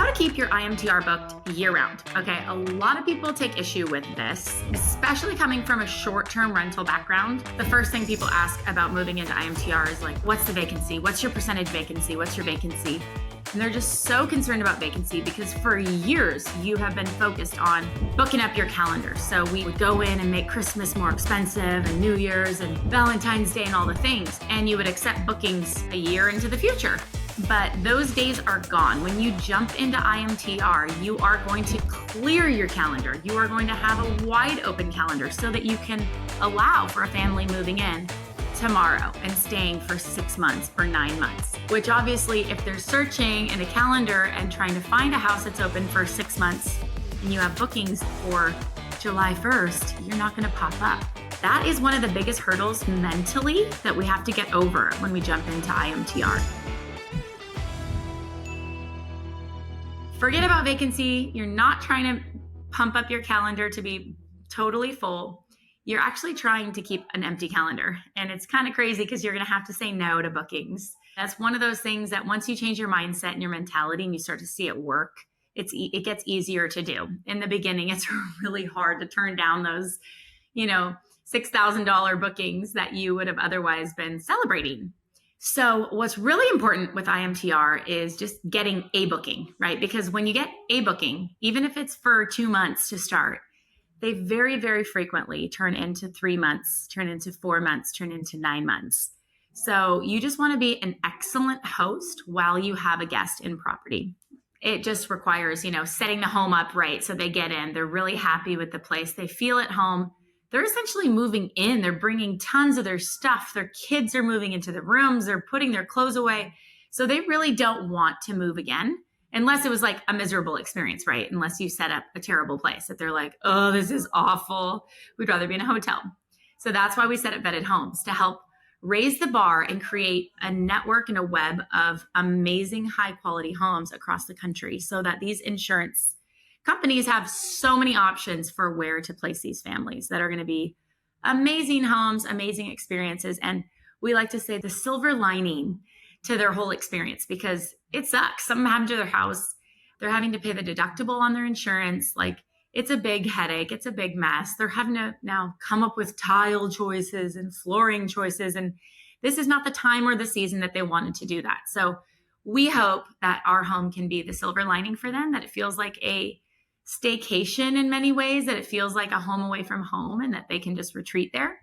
to keep your IMTR booked year-round. Okay, a lot of people take issue with this, especially coming from a short-term rental background. The first thing people ask about moving into IMTR is like, what's the vacancy? What's your percentage vacancy? What's your vacancy? And they're just so concerned about vacancy because for years you have been focused on booking up your calendar. So we would go in and make Christmas more expensive and New Year's and Valentine's Day and all the things. And you would accept bookings a year into the future. But those days are gone. When you jump into IMTR, you are going to clear your calendar. You are going to have a wide open calendar so that you can allow for a family moving in tomorrow and staying for 6 months or 9 months, which obviously if they're searching in a calendar and trying to find a house that's open for 6 months and you have bookings for July 1st, you're not going to pop up. That is one of the biggest hurdles mentally that we have to get over when we jump into IMTR. Forget about vacancy. You're not trying to pump up your calendar to be totally full. You're actually trying to keep an empty calendar. And it's kind of crazy because you're going to have to say no to bookings. That's one of those things that once you change your mindset and your mentality and you start to see it work, it gets easier to do. In the beginning, it's really hard to turn down those, $6,000 bookings that you would have otherwise been celebrating. So what's really important with IMTR is just getting a booking, right? Because when you get a booking, even if it's for 2 months to start, they very, very frequently turn into 3 months, turn into 4 months, turn into 9 months. So you just want to be an excellent host while you have a guest in property. It just requires, setting the home up right so they get in. They're really happy with the place. They feel at home. They're essentially moving in. They're bringing tons of their stuff. Their kids are moving into the rooms. They're putting their clothes away. So they really don't want to move again unless it was like a miserable experience, right? Unless you set up a terrible place that they're like, oh, this is awful. We'd rather be in a hotel. So that's why we set up vetted homes to help raise the bar and create a network and a web of amazing high quality homes across the country so that these insurance companies have so many options for where to place these families that are going to be amazing homes, amazing experiences. And we like to say the silver lining to their whole experience because it sucks. Something happened to their house. They're having to pay the deductible on their insurance. Like it's a big headache. It's a big mess. They're having to now come up with tile choices and flooring choices. And this is not the time or the season that they wanted to do that. So we hope that our home can be the silver lining for them, that it feels like a staycation in many ways, that it feels like a home away from home and that they can just retreat there.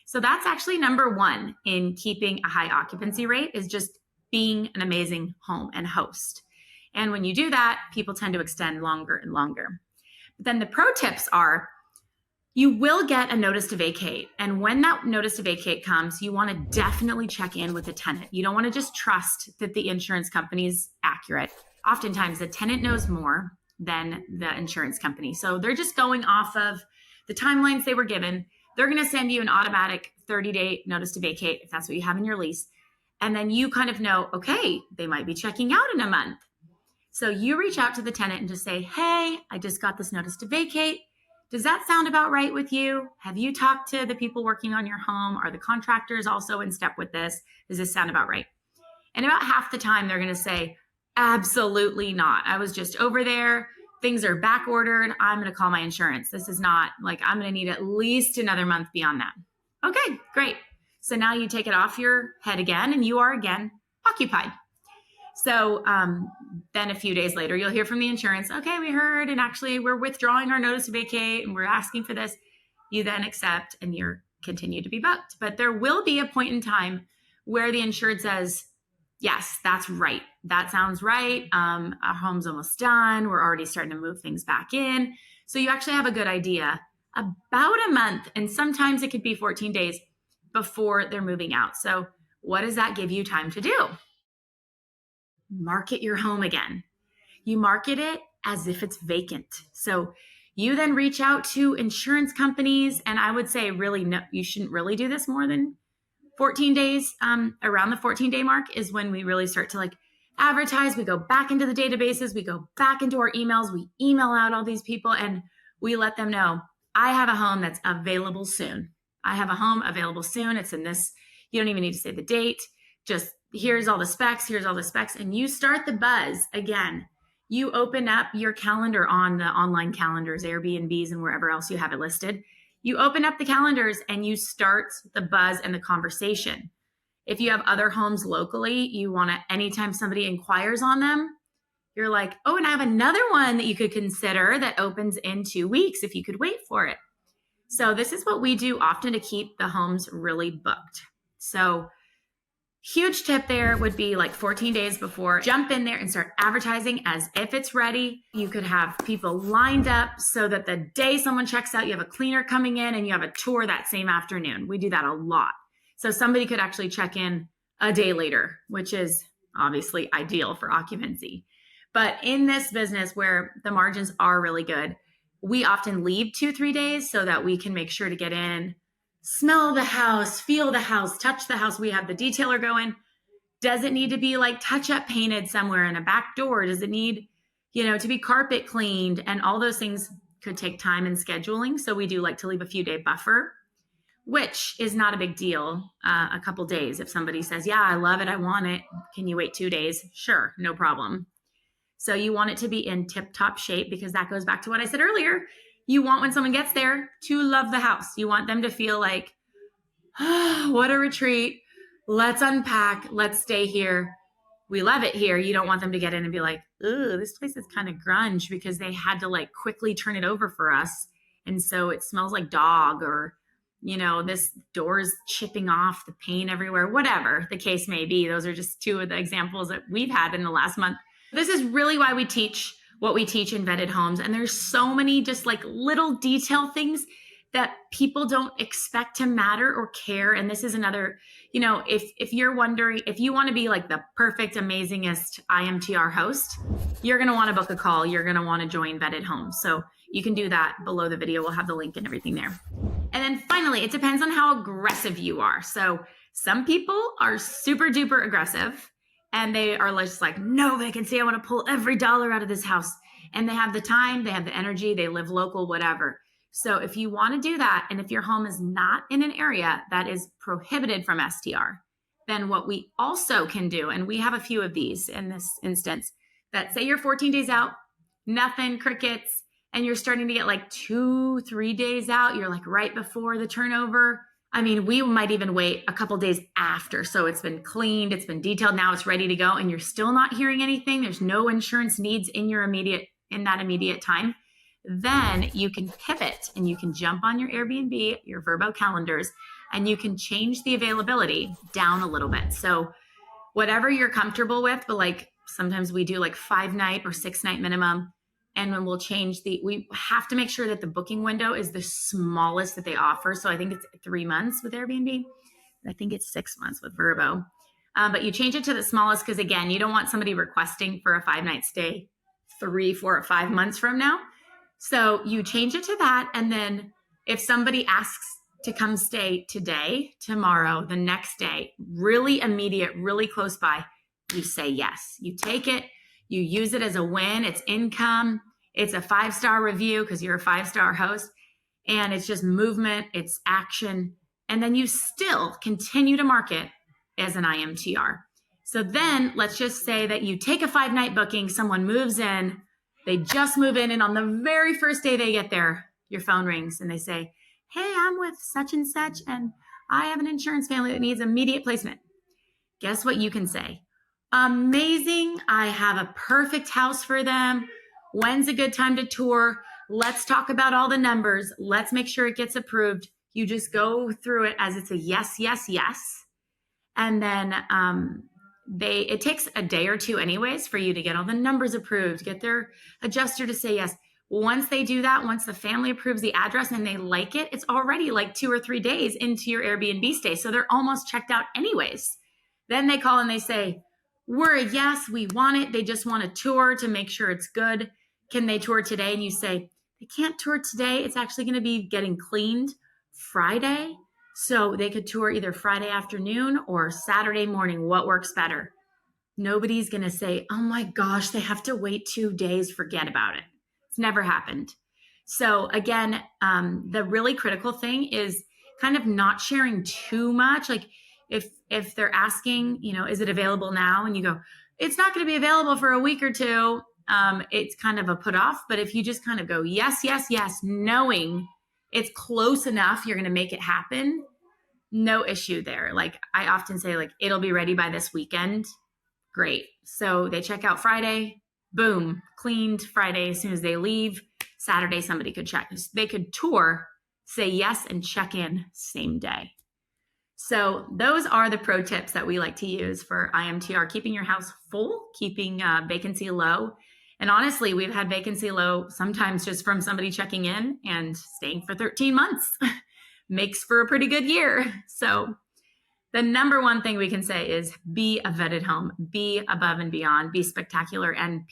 So that's actually number one in keeping a high occupancy rate is just being an amazing home and host. And when you do that, people tend to extend longer and longer. But then the pro tips are you will get a notice to vacate. And when that notice to vacate comes, you want to definitely check in with the tenant. You don't want to just trust that the insurance company is accurate. Oftentimes the tenant knows more than the insurance company. So they're just going off of the timelines they were given. They're going to send you an automatic 30-day notice to vacate if that's what you have in your lease. And then you kind of know, okay, they might be checking out in a month. So you reach out to the tenant and just say, hey, I just got this notice to vacate. Does that sound about right with you? Have you talked to the people working on your home? Are the contractors also in step with this? Does this sound about right? And about half the time they're going to say, absolutely not. I was just over there. Things are back ordered. I'm going to call my insurance. This is not like I'm going to need at least another month beyond that. Okay, great. So now you take it off your head again and you are again occupied. So then a few days later, you'll hear from the insurance. Okay, we heard and actually we're withdrawing our notice to vacate and we're asking for this. You then accept and you're continue to be booked. But there will be a point in time where the insured says, yes, that's right. That sounds right. Our home's almost done. We're already starting to move things back in. So you actually have a good idea about a month, and sometimes it could be 14 days before they're moving out. So what does that give you time to do? Market your home again. You market it as if it's vacant. So you then reach out to insurance companies, and I would say really no, you shouldn't really do this more than 14 days. Around the 14-day mark is when we really start to advertise. We go back into the databases. We go back into our emails. We email out all these people and we let them know, I have a home that's available soon. I have a home available soon. It's in this. You don't even need to say the date. Just here's all the specs. Here's all the specs. And you start the buzz again. you open up your calendar on the online calendars, Airbnbs, and wherever else you have it listed. You open up the calendars and you start the buzz and the conversation. If you have other homes locally, you want to, anytime somebody inquires on them, you're like, oh, and I have another one that you could consider that opens in 2 weeks if you could wait for it. So this is what we do often to keep the homes really booked. So huge tip there would be like 14 days before, jump in there and start advertising as if it's ready. You could have people lined up so that the day someone checks out, you have a cleaner coming in and you have a tour that same afternoon. We do that a lot. So somebody could actually check in a day later, which is obviously ideal for occupancy. But in this business where the margins are really good, we often leave 2-3 days so that we can make sure to get in, smell the house, feel the house, touch the house. We have the detailer going. Does it need to be like touch-up painted somewhere in a back door? Does it need, to be carpet cleaned? And all those things could take time and scheduling. So we do like to leave a few day buffer, which is not a big deal. A couple days. If somebody says, yeah, I love it, I want it. Can you wait 2 days? Sure, no problem. So you want it to be in tip-top shape because that goes back to what I said earlier. You want when someone gets there to love the house. You want them to feel like, oh, what a retreat. Let's unpack. Let's stay here. We love it here. You don't want them to get in and be like, ooh, this place is kind of grunge because they had to like quickly turn it over for us. And so it smells like dog or, this door is chipping off the paint everywhere, whatever the case may be. Those are just two of the examples that we've had in the last month. This is really why we teach what we teach in vetted homes. And there's so many just like little detail things that people don't expect to matter or care. And this is another, if you're wondering, if you want to be like the perfect, amazingest IMTR host, you're going to want to book a call. You're going to want to join vetted homes. So you can do that below the video. We'll have the link and everything there. And then finally, it depends on how aggressive you are. So some people are super duper aggressive. And they are just like, no vacancy. I want to pull every dollar out of this house. And they have the time, they have the energy, they live local, whatever. So if you want to do that, and if your home is not in an area that is prohibited from STR, then what we also can do, and we have a few of these in this instance, that say you're 14 days out, nothing, crickets, and you're starting to get like 2-3 days out, you're like right before the turnover. I mean, we might even wait a couple days after. So it's been cleaned, it's been detailed, now it's ready to go, and you're still not hearing anything. There's no insurance needs in that immediate time. Then you can pivot and you can jump on your Airbnb, your Vrbo calendars, and you can change the availability down a little bit. So whatever you're comfortable with, but like sometimes we do like 5-night or 6-night minimum. And when we'll change we have to make sure that the booking window is the smallest that they offer. So I think it's 3 months with Airbnb. I think it's 6 months with Vrbo. But you change it to the smallest because, again, you don't want somebody requesting for a 5-night stay 3, 4, or 5 months from now. So you change it to that. And then if somebody asks to come stay today, tomorrow, the next day, really immediate, really close by, you say yes. You take it. You use it as a win. It's income. It's a 5-star review because you're a 5-star host. And it's just movement. It's action. And then you still continue to market as an IMTR. So then let's just say that you take a 5-night booking. Someone moves in. They just move in. And on the very first day they get there, your phone rings and they say, hey, I'm with such and such. And I have an insurance family that needs immediate placement. Guess what you can say? Amazing. I have a perfect house for them. When's a good time to tour? Let's talk about all the numbers. Let's make sure it gets approved. You just go through it as it's a yes, yes, yes. And then it takes a day or two anyways for you to get all the numbers approved, get their adjuster to say yes. Once they do that, once the family approves the address and they like it, it's already like 2 or 3 days into your Airbnb stay. So they're almost checked out anyways. Then they call and they say, we're a yes, we want it. They just want a tour to make sure it's good. Can they tour today? And you say, they can't tour today. It's actually going to be getting cleaned Friday. So they could tour either Friday afternoon or Saturday morning. What works better? Nobody's going to say, oh my gosh, they have to wait 2 days. Forget about it. It's never happened. So again, the really critical thing is kind of not sharing too much. Like if they're asking, is it available now? And you go, it's not going to be available for a week or two. it's kind of a put off. But if you just kind of go, yes, yes, yes, knowing it's close enough, you're going to make it happen. No issue there. Like I often say, like, it'll be ready by this weekend. Great. So they check out Friday, boom, cleaned Friday as soon as they leave. Saturday, somebody could check. They could tour, say yes, and check in same day. So those are the pro tips that we like to use for IMTR, keeping your house full, keeping vacancy low. And honestly, we've had vacancy low sometimes just from somebody checking in and staying for 13 months. Makes for a pretty good year. So the number one thing we can say is be a vetted home, be above and beyond, be spectacular. And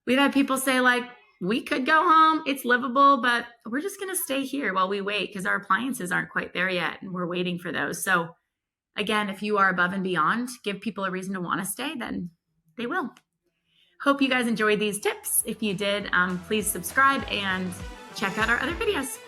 we've had people say, like, we could go home, it's livable, but we're just going to stay here while we wait because our appliances aren't quite there yet and we're waiting for those. So again, if you are above and beyond, give people a reason to want to stay, then they will. Hope you guys enjoyed these tips. If you did, please subscribe and check out our other videos.